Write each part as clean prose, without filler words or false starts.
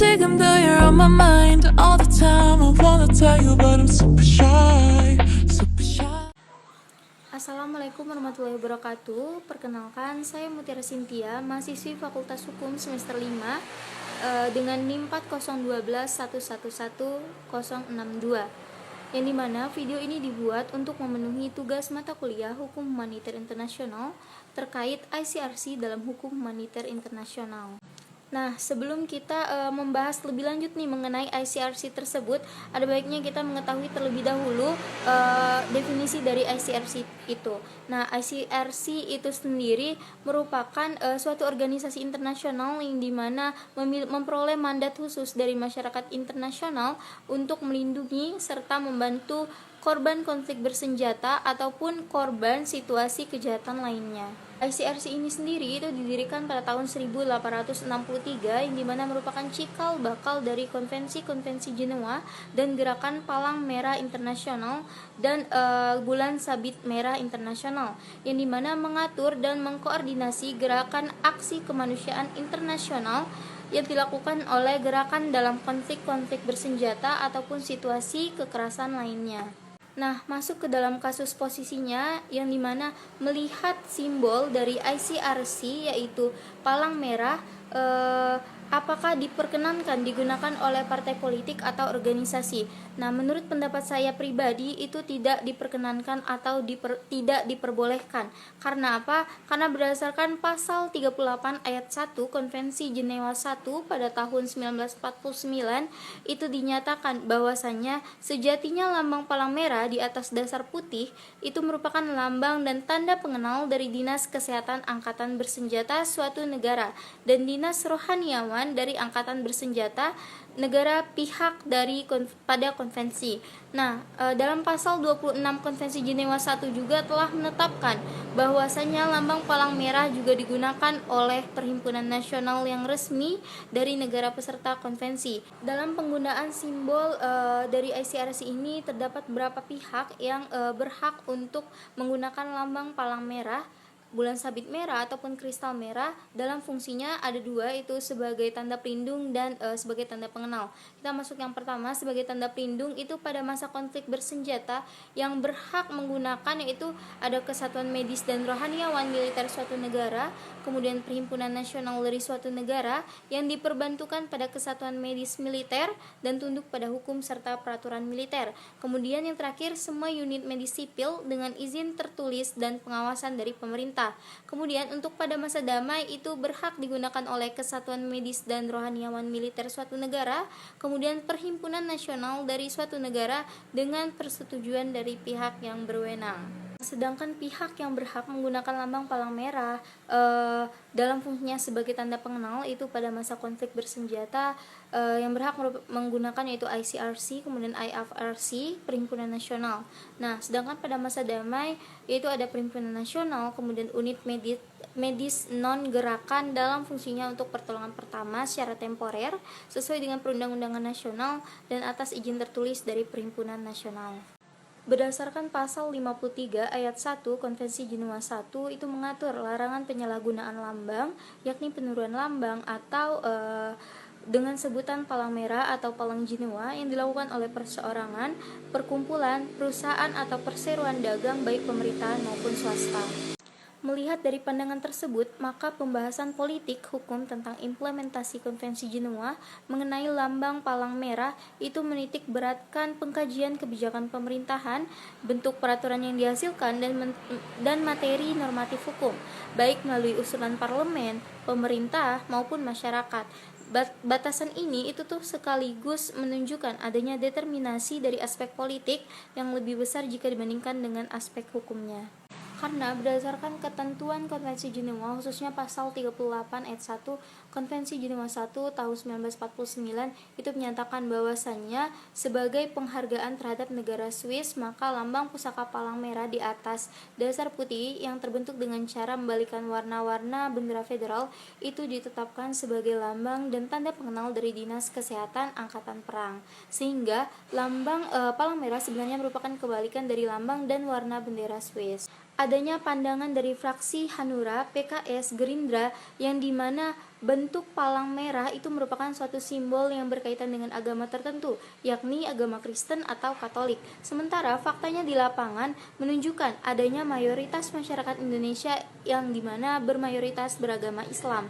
지금 though you're on my mind all the time. I wanna tell you but I'm super shy, super shy. Assalamualaikum warahmatullahi wabarakatuh. Perkenalkan, saya Mutiara Cynthia, mahasiswi Fakultas Hukum semester 5 dengan NIM 40121111062. Yang dimana video ini dibuat untuk memenuhi tugas mata kuliah Hukum Humaniter Internasional terkait ICRC dalam Hukum Humaniter Internasional. Nah, sebelum kita membahas lebih lanjut nih mengenai ICRC tersebut, ada baiknya kita mengetahui terlebih dahulu definisi dari ICRC itu. Nah, ICRC itu sendiri merupakan suatu organisasi internasional yang dimana memperoleh mandat khusus dari masyarakat internasional untuk melindungi serta membantu korban konflik bersenjata ataupun korban situasi kejahatan lainnya. ICRC ini sendiri itu didirikan pada tahun 1863 yang dimana merupakan cikal bakal dari konvensi-konvensi Jenewa dan gerakan Palang Merah Internasional dan Bulan Sabit Merah Internasional yang dimana mengatur dan mengkoordinasi gerakan aksi kemanusiaan internasional yang dilakukan oleh gerakan dalam konflik-konflik bersenjata ataupun situasi kekerasan lainnya. Nah, masuk ke dalam kasus posisinya yang dimana melihat simbol dari ICRC yaitu palang merah, apakah diperkenankan digunakan oleh partai politik atau organisasi. Nah, menurut pendapat saya pribadi itu tidak diperkenankan atau tidak diperbolehkan. Karena apa? Karena berdasarkan pasal 38 ayat 1 Konvensi Jenewa 1 pada tahun 1949 itu dinyatakan bahwasannya sejatinya lambang palang merah di atas dasar putih itu merupakan lambang dan tanda pengenal dari Dinas Kesehatan Angkatan Bersenjata suatu negara dan Dinas Rohaniawan dari Angkatan Bersenjata negara pihak dari pada konvensi. Nah, dalam pasal 26 Konvensi Jenewa 1 juga telah menetapkan bahwasanya lambang palang merah juga digunakan oleh perhimpunan nasional yang resmi dari negara peserta konvensi. Dalam penggunaan simbol dari ICRC ini terdapat beberapa pihak yang berhak untuk menggunakan lambang palang merah, bulan sabit merah ataupun kristal merah. Dalam fungsinya ada dua, itu sebagai tanda pelindung dan sebagai tanda pengenal. Kita masuk yang pertama, sebagai tanda pelindung itu pada masa konflik bersenjata yang berhak menggunakan yaitu ada kesatuan medis dan rohaniawan militer suatu negara, kemudian perhimpunan nasional dari suatu negara yang diperbantukan pada kesatuan medis militer dan tunduk pada hukum serta peraturan militer. Kemudian yang terakhir, semua unit medis sipil dengan izin tertulis dan pengawasan dari pemerintah. Kemudian untuk pada masa damai itu berhak digunakan oleh kesatuan medis dan rohaniawan militer suatu negara, kemudian perhimpunan nasional dari suatu negara dengan persetujuan dari pihak yang berwenang. Sedangkan pihak yang berhak menggunakan lambang palang merah dalam fungsinya sebagai tanda pengenal itu pada masa konflik bersenjata yang berhak menggunakan yaitu ICRC, kemudian IFRC, Perhimpunan Nasional. Nah, sedangkan pada masa damai yaitu ada Perhimpunan Nasional, kemudian unit medis non gerakan dalam fungsinya untuk pertolongan pertama secara temporer sesuai dengan perundang-undangan nasional dan atas izin tertulis dari Perhimpunan Nasional. Berdasarkan pasal 53 ayat 1 Konvensi Jenewa 1 itu mengatur larangan penyalahgunaan lambang, yakni penurunan lambang atau dengan sebutan palang merah atau palang Jenewa yang dilakukan oleh perseorangan, perkumpulan, perusahaan atau perseroan dagang baik pemerintahan maupun swasta. Melihat dari pandangan tersebut, maka pembahasan politik hukum tentang implementasi Konvensi Jenewa mengenai lambang palang merah itu menitik beratkan pengkajian kebijakan pemerintahan, bentuk peraturan yang dihasilkan dan materi normatif hukum, baik melalui usulan parlemen, pemerintah maupun masyarakat. Batasan ini itu tuh sekaligus menunjukkan adanya determinasi dari aspek politik yang lebih besar jika dibandingkan dengan aspek hukumnya. Karena berdasarkan ketentuan Konvensi Jenewa khususnya pasal 38 ayat 1 Konvensi Jenewa 1 tahun 1949 itu menyatakan bahwasannya sebagai penghargaan terhadap negara Swiss maka lambang pusaka palang merah di atas dasar putih yang terbentuk dengan cara membalikan warna-warna bendera federal itu ditetapkan sebagai lambang dan tanda pengenal dari Dinas Kesehatan Angkatan Perang, sehingga lambang palang merah sebenarnya merupakan kebalikan dari lambang dan warna bendera Swiss. Adanya pandangan dari fraksi Hanura, PKS, Gerindra yang dimana bentuk palang merah itu merupakan suatu simbol yang berkaitan dengan agama tertentu, yakni agama Kristen atau Katolik. Sementara faktanya di lapangan menunjukkan adanya mayoritas masyarakat Indonesia yang dimana bermayoritas beragama Islam.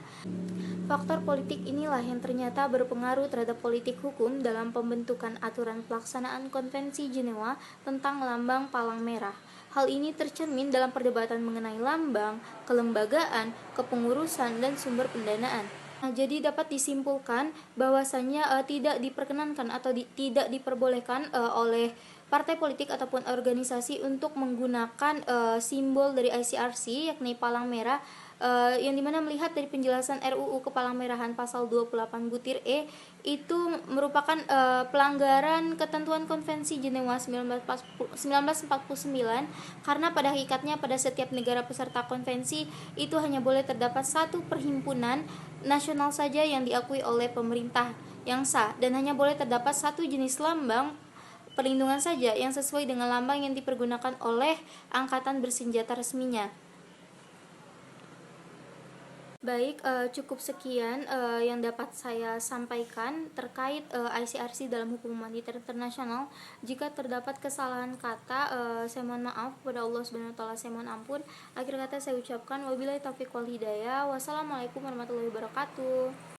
Faktor politik inilah yang ternyata berpengaruh terhadap politik hukum dalam pembentukan aturan pelaksanaan Konvensi Jenewa tentang lambang palang merah. Hal ini tercermin dalam perdebatan mengenai lambang, kelembagaan, kepengurusan, dan sumber pendanaan. Nah, jadi dapat disimpulkan bahwasannya tidak diperkenankan atau tidak diperbolehkan oleh partai politik ataupun organisasi untuk menggunakan simbol dari ICRC yakni palang merah, yang dimana melihat dari penjelasan RUU Kepalang-merahan pasal 28 butir E itu merupakan pelanggaran ketentuan Konvensi Jenewa 1949 karena pada hakikatnya pada setiap negara peserta konvensi itu hanya boleh terdapat satu perhimpunan nasional saja yang diakui oleh pemerintah yang sah dan hanya boleh terdapat satu jenis lambang perlindungan saja yang sesuai dengan lambang yang dipergunakan oleh angkatan bersenjata resminya. Baik, cukup sekian yang dapat saya sampaikan terkait ICRC dalam hukum humaniter internasional. Jika terdapat kesalahan kata, saya mohon maaf kepada Allah Subhanahu wa taala, saya mohon ampun. Akhir kata saya ucapkan wabillahi taufiq wal hidayah. Wassalamualaikum warahmatullahi wabarakatuh.